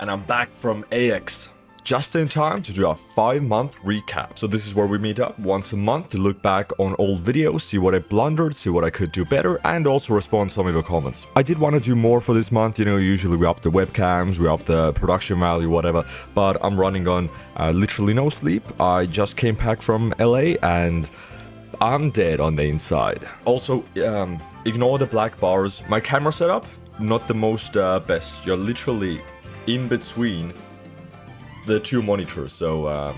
and I'm back from AX. Just in time to do a 5-month recap. So this is where we meet up once a month to look back on old videos, see what I blundered, see what I could do better, and also respond to some of your comments. I did want to do more for this month, you know, usually we up the webcams, we up the production value, whatever, but I'm running on literally no sleep. I just came back from LA and I'm dead on the inside. Also, ignore the black bars. My camera setup, not the most best. You're literally in between the two monitors, so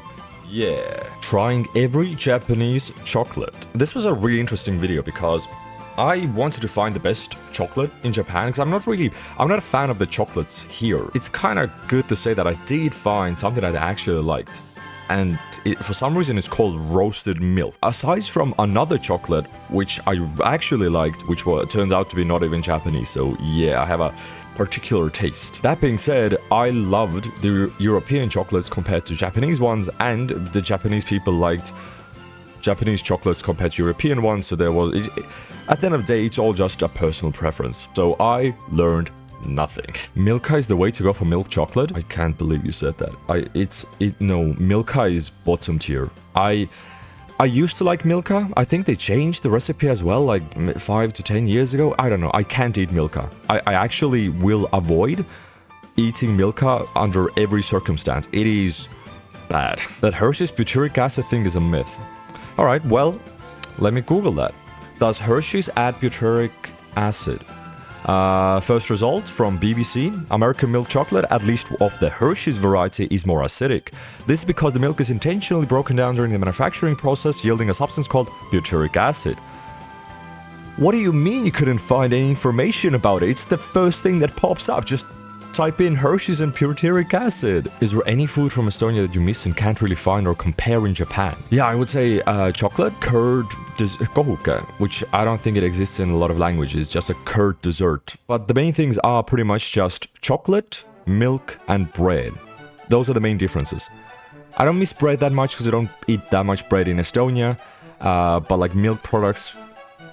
yeah. Trying every Japanese chocolate. This was a really interesting video because I wanted to find the best chocolate in Japan because I'm not a fan of the chocolates here. It's kind of good to say that I did find something that I actually liked. And for some reason it's called roasted milk. Aside from another chocolate, which I actually liked, which turned out to be not even Japanese, so yeah, I have a particular taste. That being said, I loved the European chocolates compared to Japanese ones, and the Japanese people liked Japanese chocolates compared to European ones, so at the end of the day, it's all just a personal preference. So I learned nothing. Milka is the way to go for milk chocolate? I can't believe you said that. No, Milka is bottom tier. I used to like Milka. I think they changed the recipe as well, like 5 to 10 years ago. I don't know. I can't eat Milka. I actually will avoid eating Milka under every circumstance. It is bad. That Hershey's butyric acid thing is a myth. Alright, well, let me Google that. Does Hershey's add butyric acid? First result from BBC. American milk chocolate, at least of the Hershey's variety, is more acidic. This is because the milk is intentionally broken down during the manufacturing process, yielding a substance called butyric acid. What do you mean you couldn't find any information about it? It's the first thing that pops up. Just type in Hershey's and butyric acid. Is there any food from Estonia that you miss and can't really find or compare in Japan? Yeah, I would say chocolate, curd, kohuke, which I don't think it exists in a lot of languages. It's just a curd dessert. But the main things are pretty much just chocolate, milk, and bread. Those are the main differences. I don't miss bread that much because I don't eat that much bread in Estonia. But like milk products,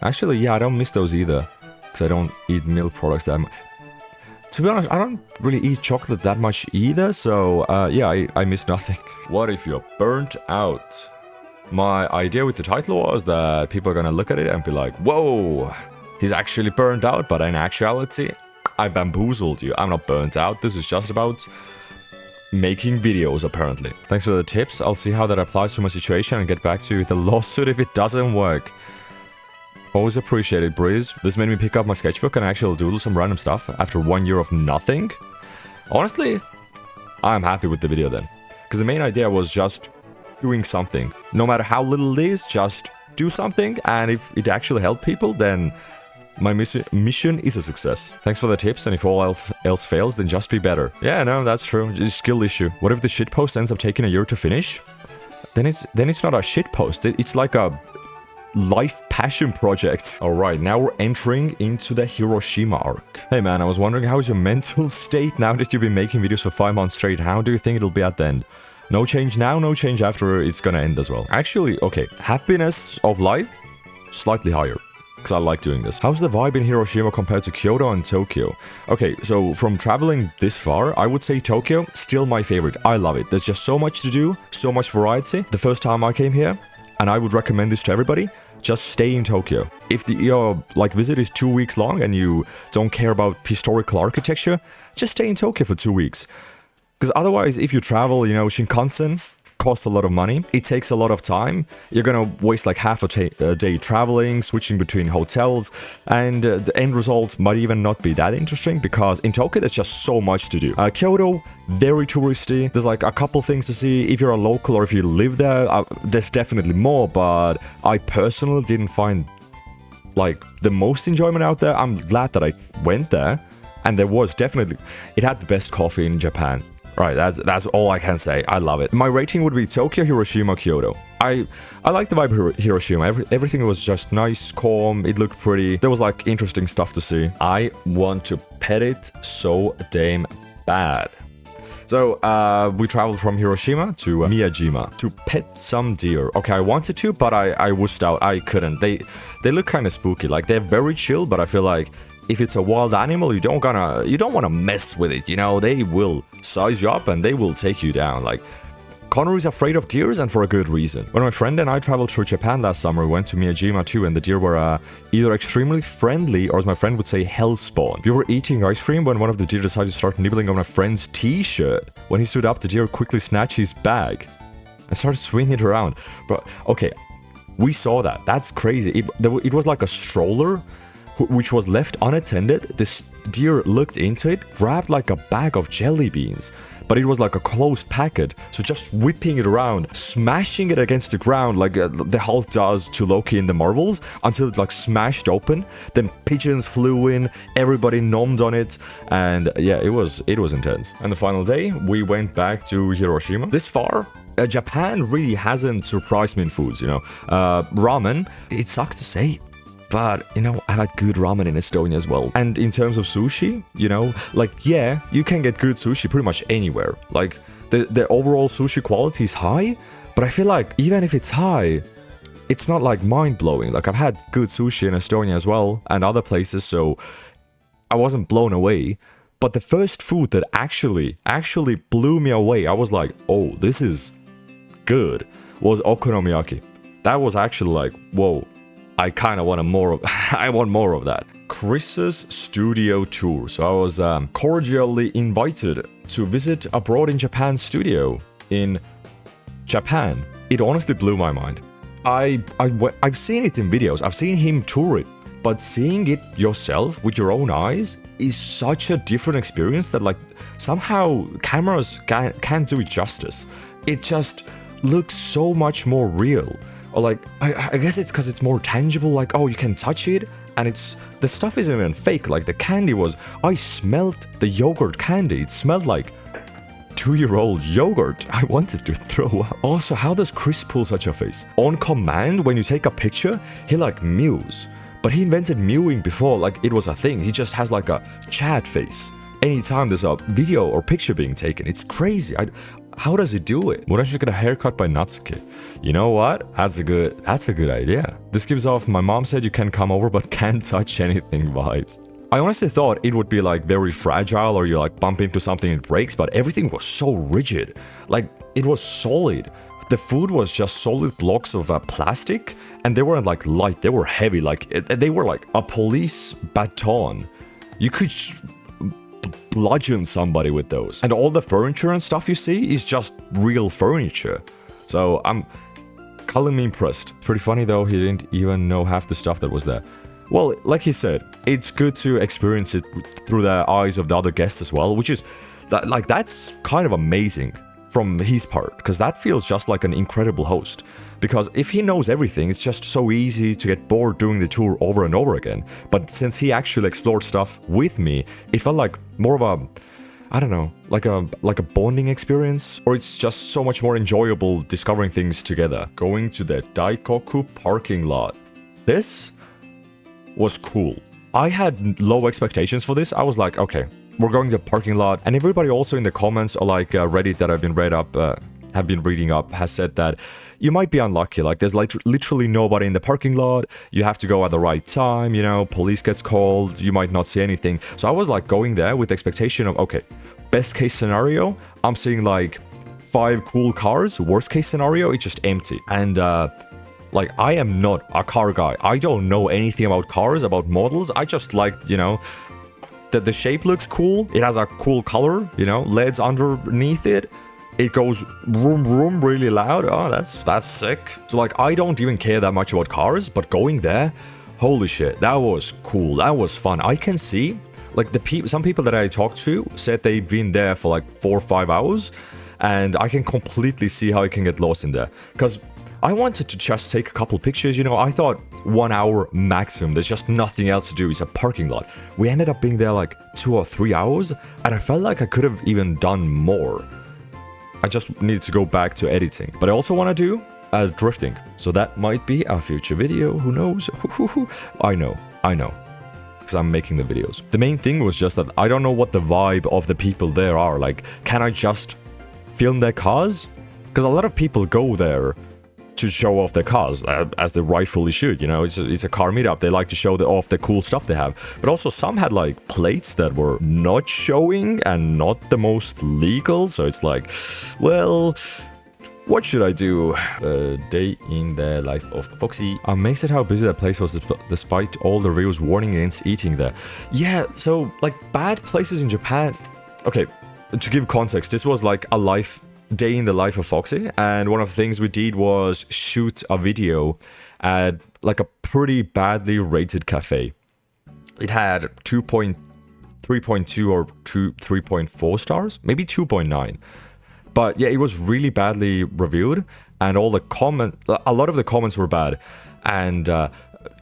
actually, yeah, I don't miss those either because I don't eat milk products that much. To be honest, I don't really eat chocolate that much either, so yeah, I miss nothing. What if you're burnt out? My idea with the title was that people are gonna look at it and be like, whoa, he's actually burnt out, but in actuality, I bamboozled you. I'm not burnt out, this is just about making videos, apparently. Thanks for the tips, I'll see how that applies to my situation and get back to you with a lawsuit if it doesn't work. Always appreciated, Breeze. This made me pick up my sketchbook and actually doodle some random stuff after 1 year of nothing. Honestly, I'm happy with the video then. Because the main idea was just doing something. No matter how little it is, just do something. And if it actually helped people, then my mission is a success. Thanks for the tips, and if all else fails, then just be better. Yeah, no, that's true. It's a skill issue. What if the shitpost ends up taking a year to finish? Then it's not a shitpost. It's like a life passion project. Alright, now we're entering into the Hiroshima arc. Hey man, I was wondering, how's your mental state now that you've been making videos for 5 months straight? How do you think it'll be at the end? No change now, no change after, it's gonna end as well. Actually, okay, happiness of life, slightly higher. Because I like doing this. How's the vibe in Hiroshima compared to Kyoto and Tokyo? Okay, so from traveling this far, I would say Tokyo, still my favorite. I love it. There's just so much to do, so much variety. The first time I came here, and I would recommend this to everybody, just stay in Tokyo. If your visit is 2 weeks long and you don't care about historical architecture, just stay in Tokyo for 2 weeks. Because otherwise, if you travel, you know, Shinkansen costs a lot of money. It takes a lot of time. You're gonna waste like half a day traveling, switching between hotels, and the end result might even not be that interesting because in Tokyo there's just so much to do. Kyoto, very touristy. There's like a couple things to see. If you're a local or if you live there, there's definitely more, but I personally didn't find like the most enjoyment out there. I'm glad that I went there, and there was definitely, it had the best coffee in Japan. Right, that's all I can say. I love it. My rating would be Tokyo, Hiroshima, Kyoto. I like the vibe of Hiroshima. Everything was just nice, calm. It looked pretty. There was like interesting stuff to see. I want to pet it so damn bad. So we traveled from Hiroshima to Miyajima to pet some deer. Okay, I wanted to, but I wussed out. I couldn't. They look kind of spooky. Like they're very chill, but I feel like if it's a wild animal, you don't want to mess with it, you know. They will size you up and they will take you down. Like, Connor is afraid of deers, and for a good reason. When my friend and I traveled through Japan last summer, we went to Miyajima too, and the deer were either extremely friendly, or as my friend would say, hellspawn. We were eating ice cream when one of the deer decided to start nibbling on my friend's t-shirt. When he stood up, the deer quickly snatched his bag and started swinging it around. But okay, we saw that. That's crazy. It was like a stroller which was left unattended. This deer looked into it, grabbed like a bag of jelly beans, but it was like a closed packet, so just whipping it around, smashing it against the ground like the Hulk does to Loki in the Marvels, until it like smashed open. Then pigeons flew in, everybody nommed on it, and yeah, it was intense. And the final day, we went back to Hiroshima. This far, Japan really hasn't surprised me in foods, you know. Ramen, it sucks to say, but, you know, I've had good ramen in Estonia as well. And in terms of sushi, you know, like, yeah, you can get good sushi pretty much anywhere. Like, the overall sushi quality is high, but I feel like even if it's high, it's not, like, mind-blowing. Like, I've had good sushi in Estonia as well, and other places, so I wasn't blown away. But the first food that actually blew me away, I was like, oh, this is good, was okonomiyaki. That was actually like, whoa. I kind of want more of I want more of that. Chris's studio tour. So I was cordially invited to visit abroad in Japan's studio in Japan. It honestly blew my mind. I've seen it in videos. I've seen him tour it, but seeing it yourself with your own eyes is such a different experience that like somehow cameras can't do it justice. It just looks so much more real. Or like, I guess it's because it's more tangible, like, oh, you can touch it, and the stuff isn't even fake. Like, the candy was, I smelled the yogurt candy. It smelled like 2-year-old yogurt. I wanted to throw up. Also, how does Chris pull such a face? On command, when you take a picture, he like mews. But he invented mewing before, like, it was a thing. He just has like a chat face anytime there's a video or picture being taken. It's crazy. How does he do it? Mudan should get a haircut by Natsuki. You know what? That's a good idea. This gives off my mom said you can come over but can't touch anything vibes. I honestly thought it would be like very fragile, or you like bump into something and it breaks, but everything was so rigid. Like, it was solid. The food was just solid blocks of plastic, and they weren't like light, they were heavy. Like, they were like a police baton. You could bludgeon somebody with those. And all the furniture and stuff you see is just real furniture. So I'm calling me impressed. Pretty funny though, he didn't even know half the stuff that was there. Well, like he said, it's good to experience it through the eyes of the other guests as well, which is that's kind of amazing from his part, because that feels just like an incredible host. Because if he knows everything, it's just so easy to get bored doing the tour over and over again. But since he actually explored stuff with me, it felt like more of a, I don't know, like a bonding experience, or it's just so much more enjoyable discovering things together. Going to the Daikoku parking lot. This was cool. I had low expectations for this. I was like, okay, we're going to the parking lot, and everybody also in the comments, or like Reddit that I've been reading up, has said that you might be unlucky. Like, there's like literally nobody in the parking lot. You have to go at the right time, you know, police gets called, you might not see anything. So I was like going there with the expectation of, okay, best case scenario, I'm seeing like 5 cool cars. Worst case scenario, it's just empty. And like, I am not a car guy. I don't know anything about cars, about models. I just liked, you know, that the shape looks cool. It has a cool color, you know, LEDs underneath it. It goes vroom vroom really loud. Oh, that's sick. So like, I don't even care that much about cars, but going there, holy shit, that was cool. That was fun. I can see, like, some people that I talked to said they've been there for like 4 or 5 hours, and I can completely see how I can get lost in there. Because I wanted to just take a couple pictures, you know. I thought 1 hour maximum. There's just nothing else to do. It's a parking lot. We ended up being there like 2 or 3 hours, and I felt like I could have even done more. I just need to go back to editing. But I also want to do drifting. So that might be a future video. Who knows? I know. Because I'm making the videos. The main thing was just that I don't know what the vibe of the people there are. Like, can I just film their cars? Because a lot of people go there to show off their cars, as they rightfully should. You know, it's a car meetup. They like to show off the cool stuff they have. But also some had like plates that were not showing and not the most legal. So it's like, well, what should I do? A day in the life of Foxy. I'm amazed at how busy that place was despite all the reviews warning against eating there. Yeah, so like bad places in Japan. Okay, to give context, this was like a day in the life of Foxy, and one of the things we did was shoot a video at like a pretty badly rated cafe. It had 3.2 or 3.4 stars, maybe 2.9. But yeah, it was really badly reviewed, and a lot of the comments were bad, and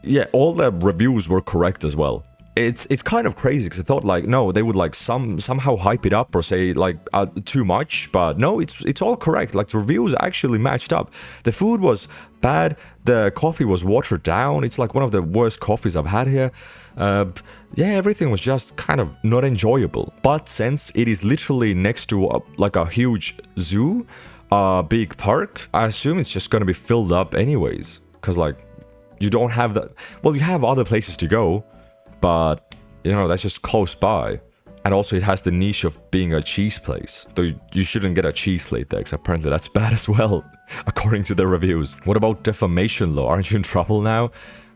yeah, all the reviews were correct as well. It's kind of crazy because I thought like, no, they would like somehow hype it up or say like too much, but no, it's all correct. Like the reviews actually matched up. The food was bad, the coffee was watered down. It's like one of the worst coffees I've had here. Yeah, everything was just kind of not enjoyable. But since it is literally next to like a huge zoo, a big park, I assume it's just gonna be filled up anyways. Cause like you don't have that. Well, you have other places to go, but you know that's just close by. And also it has the niche of being a cheese place. Though you shouldn't get a cheese plate there, because apparently that's bad as well, according to the reviews. What about defamation law? Aren't you in trouble now?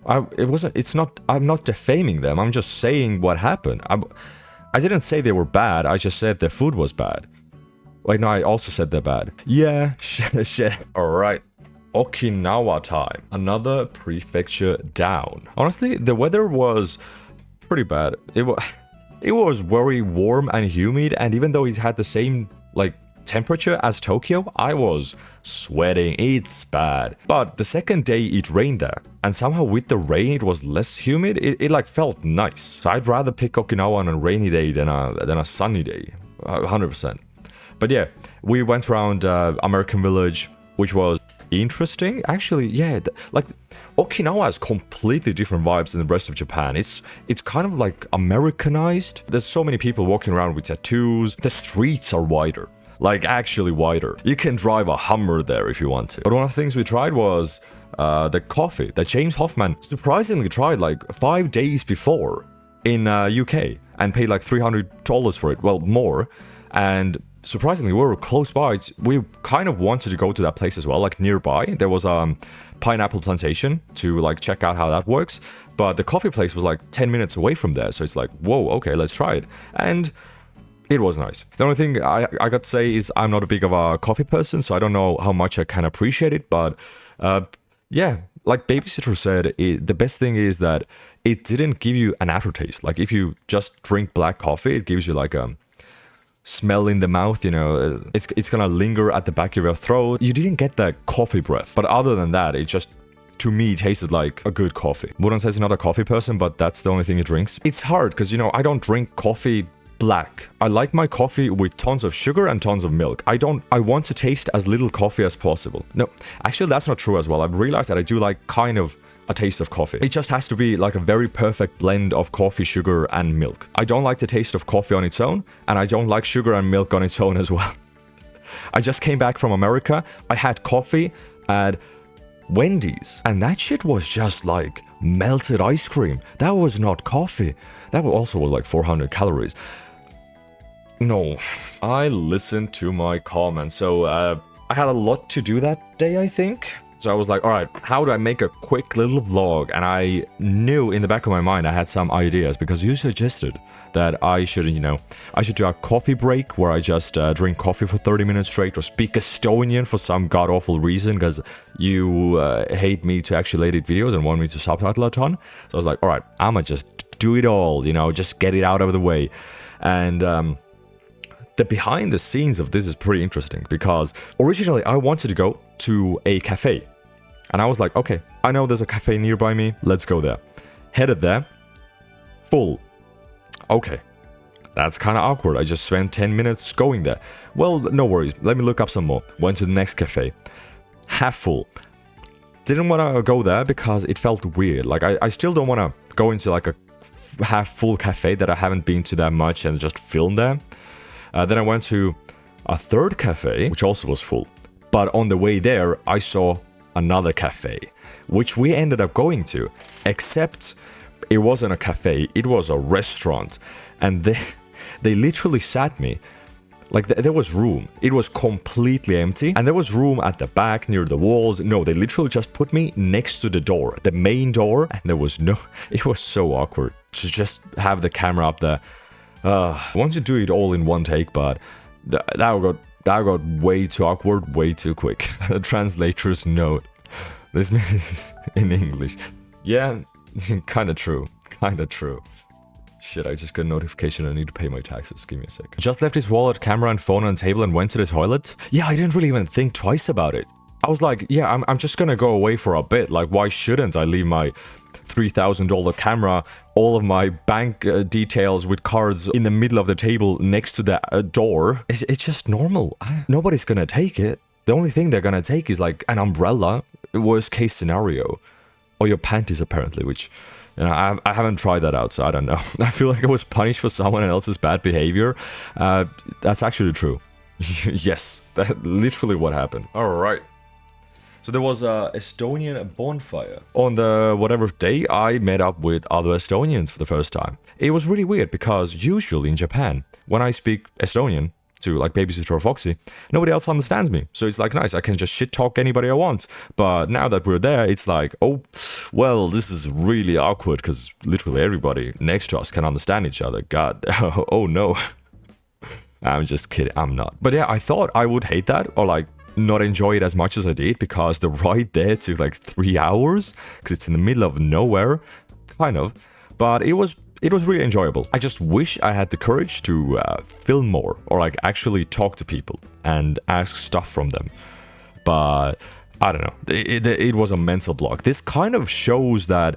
I'm not defaming them. I'm just saying what happened. I didn't say they were bad. I just said their food was bad. Wait, no, I also said they're bad. Yeah, shit. All right. Okinawa time. Another prefecture down. Honestly, the weather was pretty bad. It was very warm and humid, and even though it had the same like temperature as Tokyo, I was sweating. It's bad. But the second day it rained there, and somehow with the rain it was less humid. It like felt nice. So I'd rather pick Okinawa on a rainy day than a sunny day, 100%. But yeah, we went around American Village, which was interesting. Actually, yeah, like Okinawa has completely different vibes than the rest of Japan. It's kind of like Americanized. There's so many people walking around with tattoos. The streets are wider. Like actually wider. You can drive a Hummer there if you want to. But one of the things we tried was the coffee that James Hoffman surprisingly tried like 5 days before in UK and paid like $300 for it. Well, more. And surprisingly, we were close by. We kind of wanted to go to that place as well, like nearby. There was a pineapple plantation to like check out how that works. But the coffee place was like 10 minutes away from there. So it's like, whoa, okay, let's try it. And it was nice. The only thing I got to say is I'm not a big of a coffee person, so I don't know how much I can appreciate it. But yeah, like Babysitter said, the best thing is that it didn't give you an aftertaste. Like if you just drink black coffee, it gives you like a smell in the mouth, you know, it's gonna linger at the back of your throat. You didn't get that coffee breath. But other than that, it just, to me, tasted like a good coffee. Mudan says he's not a coffee person, but that's the only thing he drinks. It's hard because, you know, I don't drink coffee black. I like my coffee with tons of sugar and tons of milk. I want to taste as little coffee as possible. No, actually that's not true as well. I've realized that I do like kind of a taste of coffee. It just has to be like a very perfect blend of coffee, sugar, and milk. I don't like the taste of coffee on its own, and I don't like sugar and milk on its own as well. I just came back from America. I had coffee at Wendy's, and that shit was just like melted ice cream. That was not coffee. That also was like 400 calories. No, I listened to my comments. So I had a lot to do that day, I think. So I was like, all right, how do I make a quick little vlog? And I knew in the back of my mind I had some ideas because you suggested that I should, you know, I should do a coffee break where I just drink coffee for 30 minutes straight or speak Estonian for some god-awful reason because you hate me to actually edit videos and want me to subtitle a ton. So I was like, all right, I'ma just do it all, you know, just get it out of the way. And the behind the scenes of this is pretty interesting because originally I wanted to go to a cafe. And I was like, okay, I know there's a cafe nearby me. Let's go there. Headed there. Full. Okay. That's kind of awkward. I just spent 10 minutes going there. Well, no worries. Let me look up some more. Went to the next cafe. Half full. Didn't want to go there because it felt weird. Like, I still don't want to go into like a half full cafe that I haven't been to that much and just film there. Then I went to a third cafe, which also was full. But on the way there, I saw another cafe, which we ended up going to, except it wasn't a cafe, it was a restaurant. And they literally sat me. Like, there was room. It was completely empty. And there was room at the back, near the walls. No, they literally just put me next to the door, the main door. And there was no... It was so awkward to just have the camera up there. I want to do it all in one take, but that got way too awkward, way too quick. Translator's note. This means in English. Yeah, kind of true. Kind of true. Shit, I just got a notification I need to pay my taxes. Give me a sec. Just left his wallet, camera, and phone on the table and went to the toilet. Yeah, I didn't really even think twice about it. I was like, yeah, I'm just gonna go away for a bit. Like, why shouldn't I leave my $3,000 camera, all of my bank details with cards in the middle of the table next to the door? It's just normal. Nobody's gonna take it. The only thing they're gonna take is like an umbrella, worst case scenario. Or your panties, apparently, which... You know, I haven't tried that out, so I don't know. I feel like I was punished for someone else's bad behavior. That's actually true. Yes, that's literally what happened. Alright. So there was a Estonian bonfire. On the whatever day, I met up with other Estonians for the first time. It was really weird because usually in Japan, when I speak Estonian to like Babysitter or Foxy, nobody else understands me. So it's like nice, I can just shit talk anybody I want. But now that we're there, it's like, oh, well, this is really awkward because literally everybody next to us can understand each other. God, oh no. I'm just kidding, I'm not. But yeah, I thought I would hate that or like not enjoy it as much as I did because the ride there took like 3 hours because it's in the middle of nowhere, kind of. But it was really enjoyable. I just wish I had the courage to film more or like actually talk to people and ask stuff from them. But I don't know. It was a mental block. This kind of shows that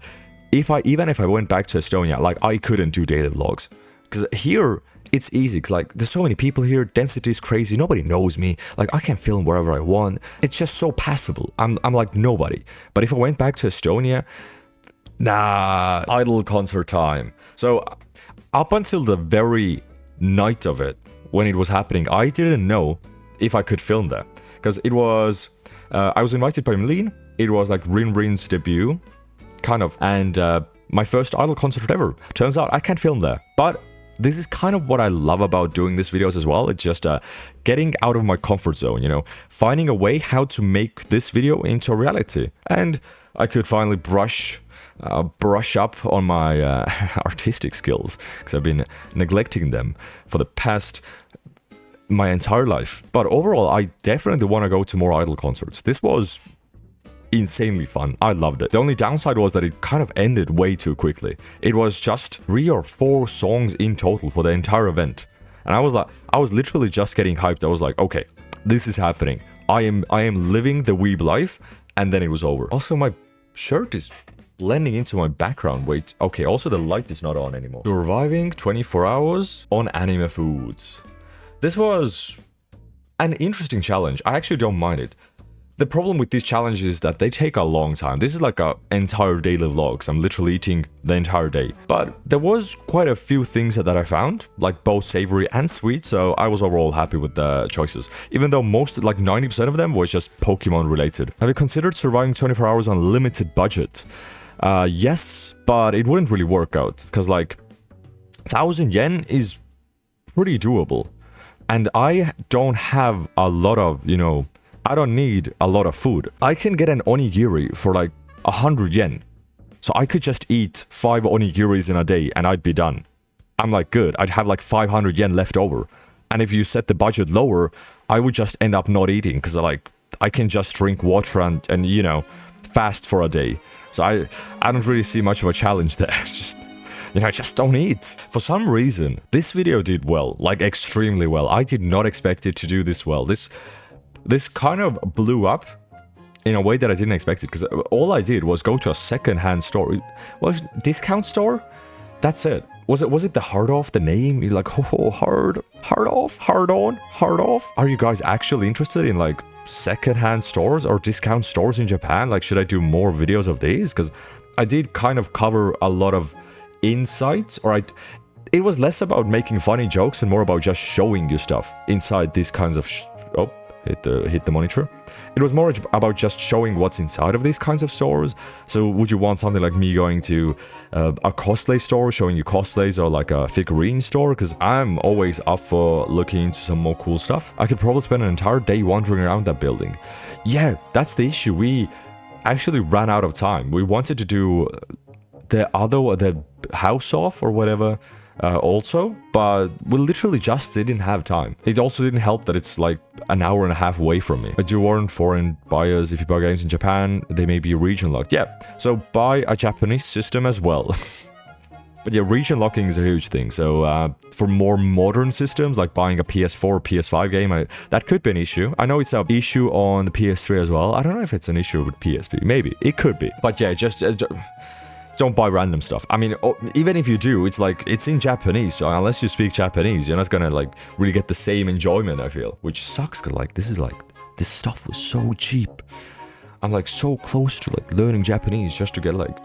even if I went back to Estonia, like I couldn't do daily vlogs. Because here it's easy. Cause like there's so many people here. Density is crazy. Nobody knows me. Like I can film wherever I want. It's just so passable. I'm like nobody. But if I went back to Estonia, nah, idle concert time. So up until the very night of it, when it was happening, I didn't know if I could film there. Because it was, I was invited by Melin. It was like Rin's debut, kind of. And my first idol concert ever. Turns out I can't film there. But this is kind of what I love about doing these videos as well. It's just getting out of my comfort zone, you know. Finding a way how to make this video into a reality. And I could finally brush up on my artistic skills because I've been neglecting them for the past my entire life. But overall, I definitely want to go to more idol concerts. This was insanely fun. I loved it. The only downside was that it kind of ended way too quickly. It was just 3 or 4 songs in total for the entire event. And I was literally just getting hyped. I was like, okay, this is happening. I am living the weeb life. And then it was over. Also, my shirt is blending into my background. Wait, okay, also the light is not on anymore. Surviving 24 hours on anime foods. This was an interesting challenge. I actually don't mind it. The problem with these challenges is that they take a long time. This is like an entire daily vlog, so I'm literally eating the entire day. But there was quite a few things that I found, like both savory and sweet, so I was overall happy with the choices. Even though most, like 90% of them was just Pokemon related. Have you considered surviving 24 hours on a limited budget? Yes, but it wouldn't really work out, because like 1,000 yen is pretty doable. And I don't have a lot of, you know, I don't need a lot of food. I can get an onigiri for like 100 yen. So I could just eat 5 onigiris in a day and I'd be done. I'm like good. I'd have like 500 yen left over. And if you set the budget lower, I would just end up not eating because I can just drink water and you know, fast for a day. So I don't really see much of a challenge there. Just don't eat. For some reason, this video did well, like extremely well. I did not expect it to do this well. This kind of blew up in a way that I didn't expect it, because all I did was go to a secondhand store. Was discount store? That's it. Was it the hard off, the name? You're like, oh, hard off, hard on, hard off. Are you guys actually interested in like secondhand stores or discount stores in Japan? Like, should I do more videos of these? Because I did kind of cover a lot of insights, or it was less about making funny jokes and more about just showing you stuff inside these kinds of hit the monitor. It was more about just showing what's inside of these kinds of stores. So would you want something like me going to a cosplay store, showing you cosplays, or like a figurine store? Because I'm always up for looking into some more cool stuff. I could probably spend an entire day wandering around that building. Yeah, that's the issue. We actually ran out of time. We wanted to do the house off or whatever also, but we literally just didn't have time. It also didn't help that it's like an hour and a half away from me. I do warn foreign buyers, if you buy games in Japan, they may be region locked. Yeah, so buy a Japanese system as well. But yeah, region locking is a huge thing. So for more modern systems, like buying a PS4 or PS5 game, that could be an issue. I know it's an issue on the PS3 as well. I don't know if it's an issue with PSP. Maybe. It could be. But yeah, just don't buy random stuff. I mean, even if you do, it's like, it's in Japanese, so unless you speak Japanese, you're not gonna like really get the same enjoyment, I feel. Which sucks, cause like, this stuff was so cheap. I'm like so close to like learning Japanese just to get like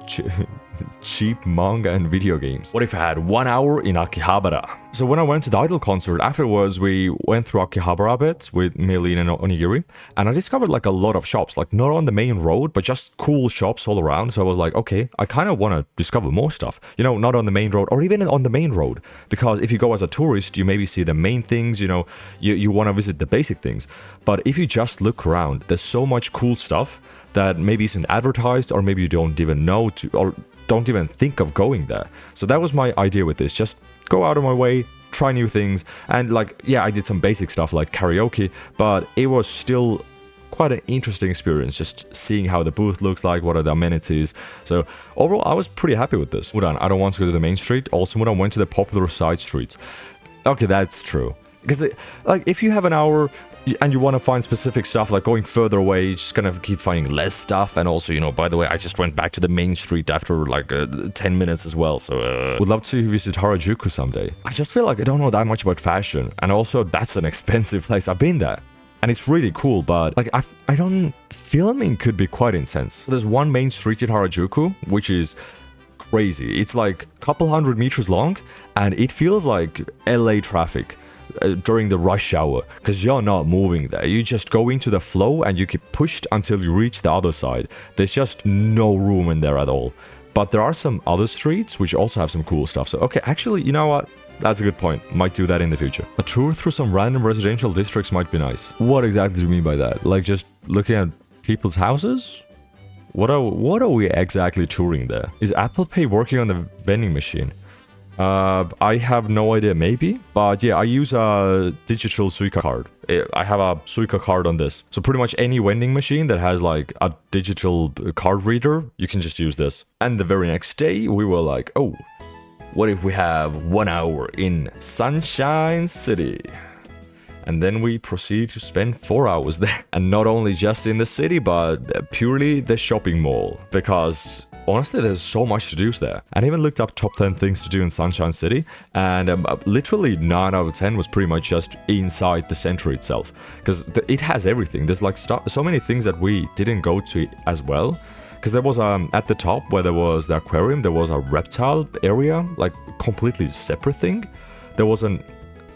cheap manga and video games. What if I had 1 hour in Akihabara? So when I went to the Idol concert, afterwards we went through Akihabara a bit with Milene and Onigiri, and I discovered like a lot of shops, like not on the main road, but just cool shops all around. So I was like, okay, I kind of want to discover more stuff, you know, not on the main road or even on the main road, because if you go as a tourist, you maybe see the main things, you know, you want to visit the basic things. But if you just look around, there's so much cool stuff that maybe isn't advertised, or maybe you don't even know to, or don't even think of going there. So that was my idea with this. Just go out of my way, try new things. And like, yeah, I did some basic stuff like karaoke, but it was still quite an interesting experience, just seeing how the booth looks like, what are the amenities. So overall, I was pretty happy with this. Mudan, I don't want to go to the main street. Also, Mudan went to the popular side streets. Okay, that's true. Because like, if you have an hour and you want to find specific stuff, like going further away, you're just gonna keep finding less stuff. And also, you know, by the way, I just went back to the main street after like 10 minutes as well. So would love to visit Harajuku someday. I just feel like I don't know that much about fashion, and also that's an expensive place. I've been there and it's really cool, but like I don't, filming could be quite intense. So there's one main street in Harajuku which is crazy. It's like a couple 100 meters long, and it feels like LA traffic during the rush hour, because you're not moving there. You just go into the flow and you get pushed until you reach the other side. There's just no room in there at all. But there are some other streets which also have some cool stuff. So okay, actually, you know what? That's a good point. Might do that in the future. A tour through some random residential districts might be nice. What exactly do you mean by that? Like just looking at people's houses? What are we exactly touring there? Is Apple Pay working on the vending machine? I have no idea, maybe, but yeah, I use a digital Suica card. I have a Suica card on this, so pretty much any vending machine that has like a digital card reader, you can just use this. And the very next day, we were like, oh, what if we have 1 hour in Sunshine City? And then we proceed to spend 4 hours there. And not only just in the city, but purely the shopping mall, because honestly, there's so much to do there. And I even looked up top 10 things to do in Sunshine City, and literally 9 out of 10 was pretty much just inside the center itself, because it has everything. There's like so many things that we didn't go to as well, because there was at the top where there was the aquarium, there was a reptile area, like completely separate thing. There was an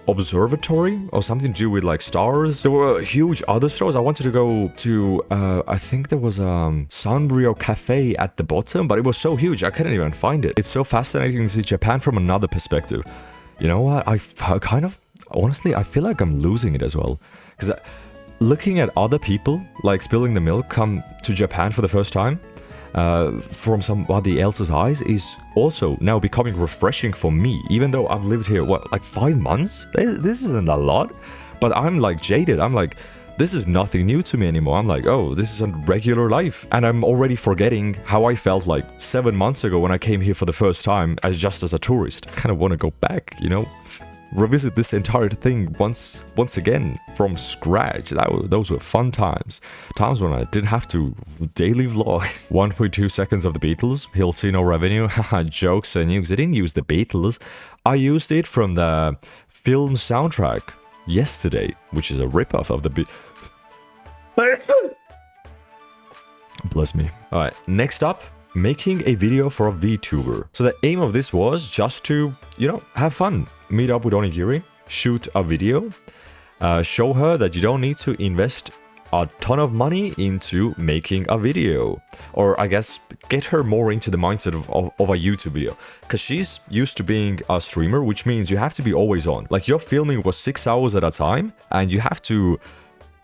observatory or something to do with like stars. There were huge other stores. I wanted to go to I think there was Sanrio Cafe at the bottom, but it was so huge I couldn't even find it. It's so fascinating to see Japan from another perspective. You know what, I kind of honestly I feel like I'm losing it as well, because looking at other people like spilling the milk come to Japan for the first time from somebody else's eyes is also now becoming refreshing for me, even though I've lived here, what, like 5 months? This isn't a lot, but I'm like jaded. I'm like, this is nothing new to me anymore. I'm like, oh, this is a regular life. And I'm already forgetting how I felt like 7 months ago when I came here for the first time just as a tourist. I kind of want to go back, you know? Revisit this entire thing once again from scratch. Those were fun times when I didn't have to daily vlog. 1.2 seconds of the Beatles, he'll see no revenue. Haha, jokes and nukes. I didn't use the Beatles, I used it from the film soundtrack Yesterday, which is a ripoff of the bless me. All right, next up, making a video for a VTuber. So the aim of this was just to, you know, have fun, meet up with Onigiri, shoot a video, show her that you don't need to invest a ton of money into making a video, or I guess get her more into the mindset of a YouTube video, because she's used to being a streamer, which means you have to be always on. Like, your filming was 6 hours at a time, and you have to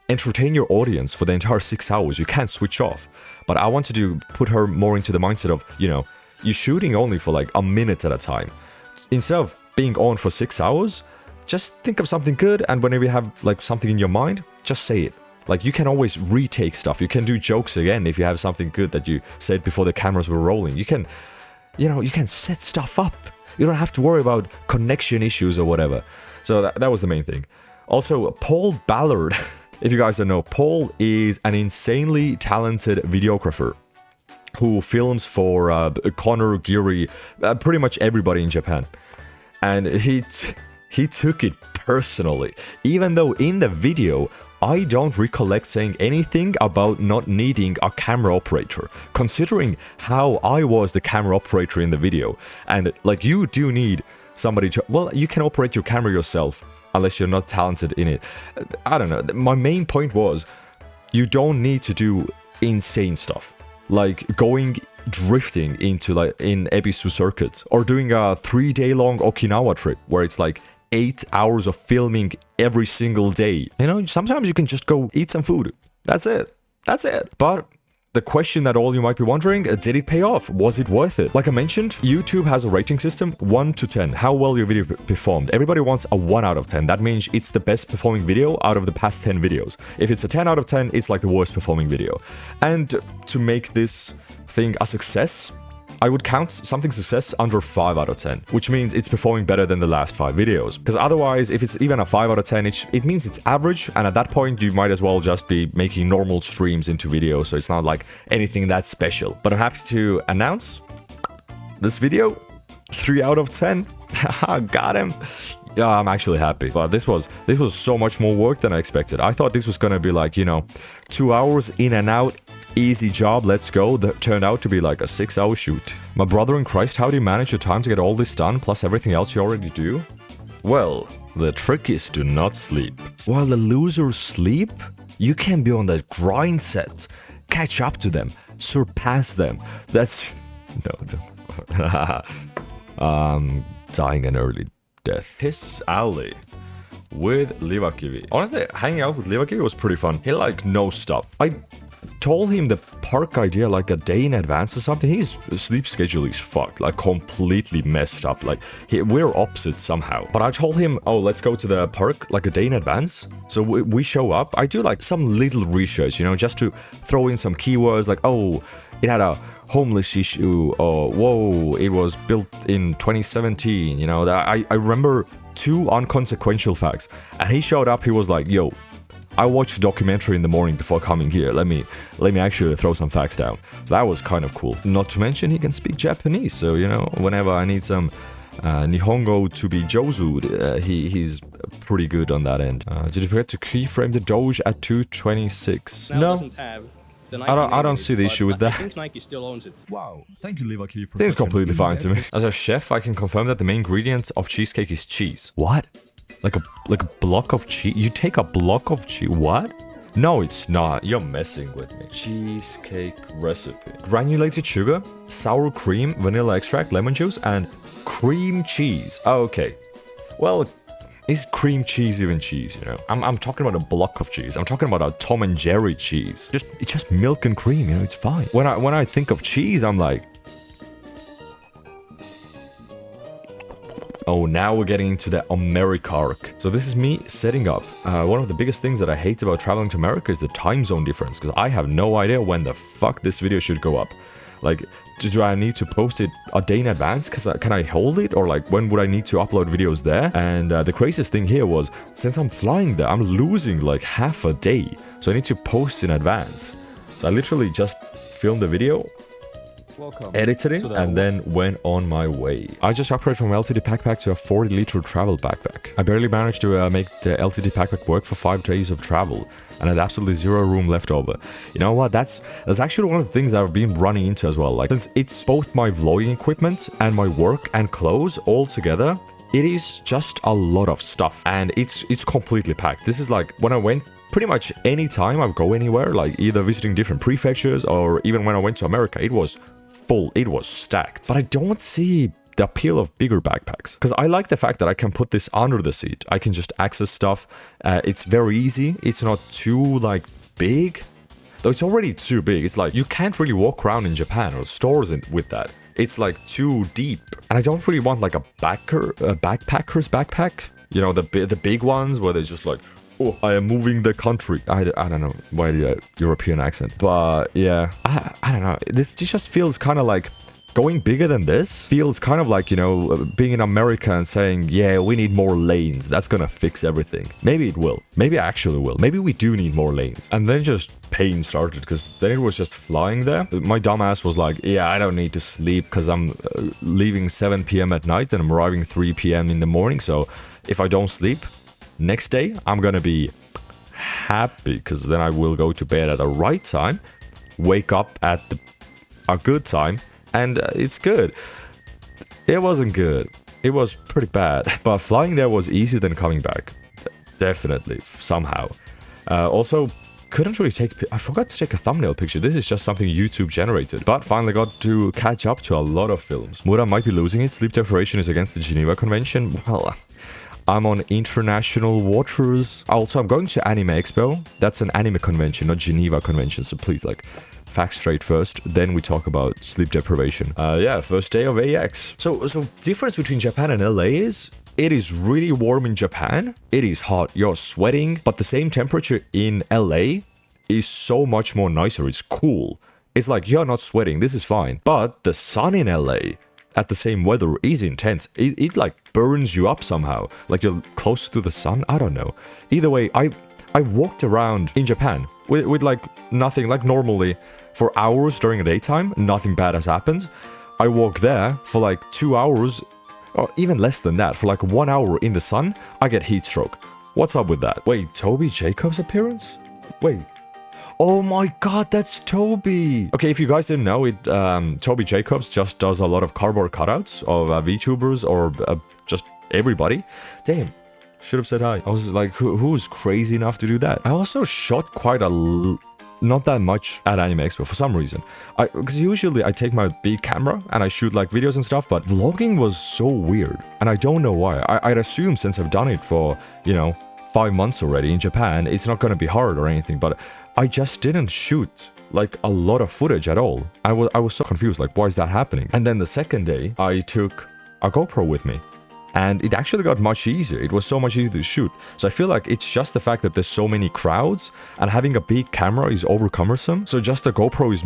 entertain your audience for the entire 6 hours. You can't switch off. But I wanted to put her more into the mindset of, you know, you're shooting only for like a minute at a time. Instead of being on for 6 hours, just think of something good, and whenever you have like something in your mind, just say it. Like, you can always retake stuff. You can do jokes again if you have something good that you said before the cameras were rolling. You can, you know, you can set stuff up. You don't have to worry about connection issues or whatever. So that was the main thing. Also, Paul Ballard, if you guys don't know, Paul is an insanely talented videographer who films for Connor, Geary, pretty much everybody in Japan. And he took it personally, even though in the video, I don't recollect saying anything about not needing a camera operator, considering how I was the camera operator in the video. And like, you do need somebody to, well, you can operate your camera yourself, unless you're not talented in it. I don't know. My main point was, you don't need to do insane stuff, like going drifting into like in Ebisu circuits, or doing a 3-day-long Okinawa trip where it's like 8 hours of filming every single day. You know, sometimes you can just go eat some food. That's it. That's it. But the question that all you might be wondering, did it pay off? Was it worth it? Like I mentioned, YouTube has a rating system, 1 to 10, how well your video performed. Everybody wants a 1 out of 10. That means it's the best performing video out of the past 10 videos. If it's a 10 out of 10, it's like the worst performing video. And to make this thing a success, I would count something success under 5 out of 10, which means it's performing better than the last 5 videos. Because otherwise, if it's even a 5 out of 10, it means it's average, and at that point, you might as well just be making normal streams into videos, so it's not like anything that special. But I'm happy to announce this video, 3 out of 10. Got him. Yeah, I'm actually happy. But this was so much more work than I expected. I thought this was gonna be like, you know, 2 hours in and out, easy job, let's go. That turned out to be like a 6-hour shoot. My brother in Christ, how do you manage your time to get all this done, plus everything else you already do? Well, the trick is to not sleep. While the losers sleep, you can be on that grind set. Catch up to them. Surpass them. That's... No, dying an early death. Piss Alley with Livakivi. Honestly, hanging out with Livakivi was pretty fun. He like knows stuff. I told him the park idea like a day in advance or something. His sleep schedule is fucked, like completely messed up. Like we're opposites somehow. But I told him, oh, let's go to the park like a day in advance. So we show up. I do like some little research, you know, just to throw in some keywords like, oh, it had a homeless issue, or whoa, it was built in 2017, you know. I remember 2 unconsequential facts, and he showed up. He was like, yo, I watched a documentary in the morning before coming here. Let me actually throw some facts down. So that was kind of cool. Not to mention he can speak Japanese, so you know, whenever I need some Nihongo to be Jozu, he's pretty good on that end. Did you forget to keyframe the Doge at 226? No. I don't see the issue with that. I think Nike still owns it. Wow, thank you, Livakivi, for seems completely fine to me. As a chef, I can confirm that the main ingredient of cheesecake is cheese. What? Like a block of cheese? You take a block of cheese? What? No, it's not. You're messing with me. Cheesecake recipe. Granulated sugar, sour cream, vanilla extract, lemon juice, and cream cheese. Oh, okay. Well, is cream cheese even cheese, you know? I'm talking about a block of cheese. I'm talking about a Tom and Jerry cheese. It's just milk and cream, you know, it's fine. When I think of cheese, I'm like, oh, now we're getting into the America arc. So this is me setting up. One of the biggest things that I hate about traveling to America is the time zone difference, because I have no idea when the fuck this video should go up. Like, do I need to post it a day in advance? Can I hold it? Or like, when would I need to upload videos there? And the craziest thing here was, since I'm flying there, I'm losing like half a day. So I need to post in advance. So I literally just filmed the video, edited it, and then went on my way. I just upgraded from LTD backpack to a 40-liter travel backpack. I barely managed to make the LTD backpack work for 5 days of travel, and had absolutely 0 room left over. You know what? That's actually one of the things that I've been running into as well. Like, since it's both my vlogging equipment and my work and clothes all together, it is just a lot of stuff, and it's completely packed. This is like, when I went pretty much any time I go anywhere, like either visiting different prefectures or even when I went to America, it was full, it was stacked. But I don't see the appeal of bigger backpacks, because I like the fact that I can put this under the seat. I can just access stuff. It's very easy. It's not too like big, though it's already too big. It's like you can't really walk around in Japan or stores with that. It's like too deep, and I don't really want like a backpacker's backpack. You know, the big ones where they're just like, oh, I am moving the country. I don't know why the European accent, but yeah, I don't know. This just feels kind of like going bigger than this. Feels kind of like, you know, being in America and saying, yeah, we need more lanes. That's gonna fix everything. Maybe it will. Maybe it actually will. Maybe we do need more lanes. And then just pain started, because then it was just flying there. My dumbass was like, yeah, I don't need to sleep because I'm leaving 7 p.m. at night and I'm arriving 3 p.m. in the morning. So if I don't sleep, next day I'm gonna be happy, because then I will go to bed at the right time, wake up at a good time, and it's good. It wasn't good. It was pretty bad. But flying there was easier than coming back. Definitely, somehow. Also, couldn't really I forgot to take a thumbnail picture. This is just something YouTube generated. But finally got to catch up to a lot of films. Mudan might be losing it. Sleep deprivation is against the Geneva Convention. Well, I'm on international waters. Also, I'm going to Anime Expo. That's an anime convention, not Geneva Convention. So please, like, facts straight first, then we talk about sleep deprivation. Yeah, first day of AX. So difference between Japan and LA is, it is really warm in Japan. It is hot. You're sweating, but the same temperature in LA is so much more nicer. It's cool. It's like, you're not sweating. This is fine. But the sun in LA at the same weather is intense. It like burns you up somehow. Like you're close to the sun. I don't know. Either way, I walked around in Japan with like nothing, like normally for hours during the daytime, nothing bad has happened. I walk there for like 2 hours, or even less than that, for like 1 hour in the sun, I get heat stroke. What's up with that? Wait, Toby Jacobs' appearance? Wait. Oh my god, that's Toby! Okay, if you guys didn't know it, Toby Jacobs just does a lot of cardboard cutouts of VTubers or just everybody. Damn. Should have said hi. I was like, who's crazy enough to do that? I also shot quite not that much at Anime Expo for some reason. Because usually I take my big camera and I shoot like videos and stuff, but vlogging was so weird. And I don't know why. I'd assume since I've done it for, you know, 5 months already in Japan, it's not gonna be hard or anything, but I just didn't shoot like a lot of footage at all. I was so confused, like, why is that happening? And then the second day, I took a GoPro with me. And it actually got much easier. It was so much easier to shoot. So I feel like it's just the fact that there's so many crowds and having a big camera is over cumbersome. So just the GoPro is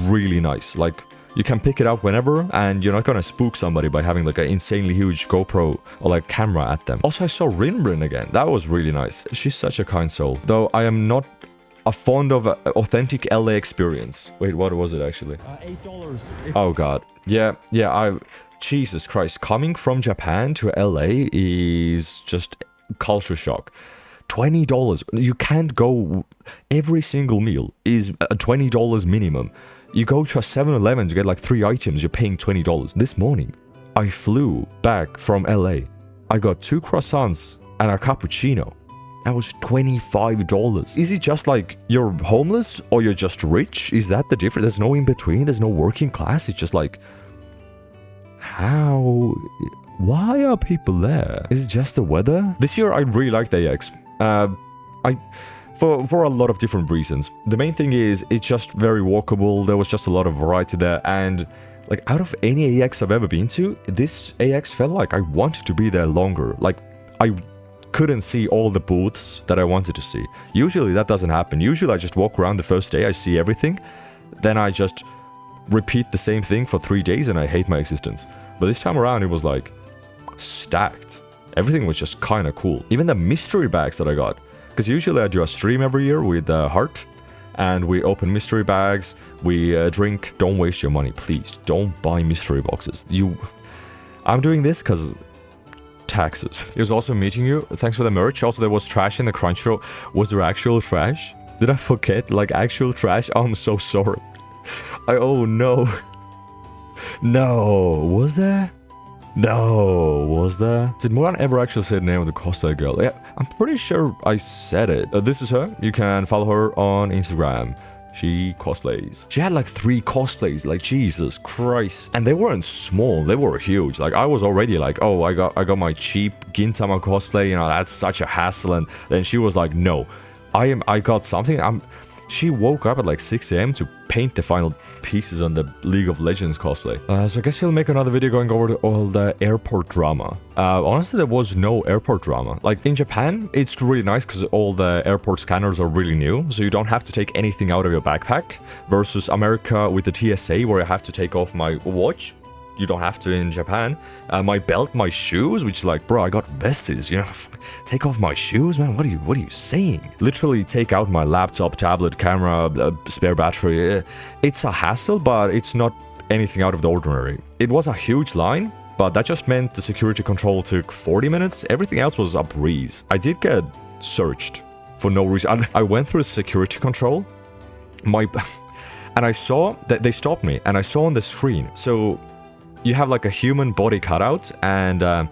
really nice. Like, you can pick it up whenever and you're not gonna spook somebody by having like an insanely huge GoPro or like camera at them. Also, I saw Rin again. That was really nice. She's such a kind soul. Though I am not a fond of an authentic LA experience. Wait, what was it actually? $8. Oh god. Yeah, Jesus Christ, coming from Japan to LA is just culture shock. $20. You can't go, every single meal is $20 minimum. You go to a 7-Eleven to get like 3 items, you're paying $20. This morning, I flew back from LA. I got 2 croissants and a cappuccino. That was $25. Is it just like you're homeless or you're just rich? Is that the difference? There's no in between, there's no working class. It's just like, how? Why are people there? Is it just the weather? This year I really liked AX. For a lot of different reasons. The main thing is it's just very walkable. There was just a lot of variety there, and like out of any AX I've ever been to, this AX felt like I wanted to be there longer. Like I couldn't see all the booths that I wanted to see. Usually that doesn't happen. Usually I just walk around the first day, I see everything, then I just repeat the same thing for 3 days and I hate my existence. But this time around it was like stacked. Everything was just kind of cool. Even the mystery bags that I got. Because usually I do a stream every year with Heart and we open mystery bags, we drink. Don't waste your money, please. Don't buy mystery boxes. I'm doing this because taxes. It was awesome meeting you. Thanks for the merch. Also, there was trash in the Crunchyroll. Was there actual trash? Did I forget? Like actual trash? Oh, I'm so sorry. Oh no. No, was there? No, was there? Did Mudan ever actually say the name of the cosplay girl? Yeah, I'm pretty sure I said it. This is her. You can follow her on Instagram. She cosplays. She had like 3 cosplays, like Jesus Christ. And they weren't small, they were huge. Like I was already like, oh, I got my cheap Gintama cosplay, you know, that's such a hassle. And then she was like, no, I got something. She woke up at like 6 a.m. to paint the final pieces on the League of Legends cosplay. So I guess he'll make another video going over all the airport drama. Honestly, there was no airport drama. Like in Japan, it's really nice because all the airport scanners are really new, so you don't have to take anything out of your backpack. Versus America with the TSA, where I have to take off my watch. You don't have to in Japan. My belt, my shoes, which is like, bro, I got vested, you know. Take off my shoes, man. What are you saying? Literally take out my laptop, tablet, camera, spare battery. It's a hassle, but it's not anything out of the ordinary. It was a huge line, but that just meant the security control took 40 minutes. Everything else was a breeze. I did get searched for no reason. I went through the security control. And I saw that they stopped me, and I saw on the screen. So you have like a human body cutout and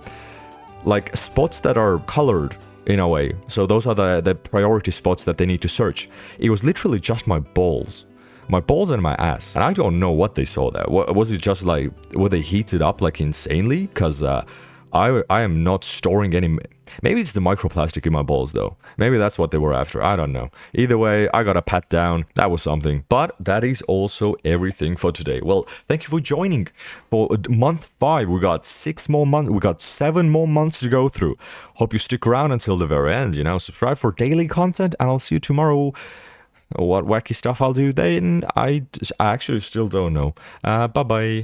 like spots that are colored in a way. So those are the priority spots that they need to search. It was literally just my balls and my ass. And I don't know what they saw there. Was it just like, were they heated up like insanely? Because I am not storing any... Maybe it's the microplastic in my balls though. Maybe that's what they were after. I don't know. Either way, I got a pat down. That was something. But that is also everything for today. Well, thank you for joining. For month 5, we got 6 more months. We got 7 more months to go through. Hope you stick around until the very end. You know, subscribe for daily content, and I'll see you tomorrow. What wacky stuff I'll do then, I actually still don't know. Bye-bye.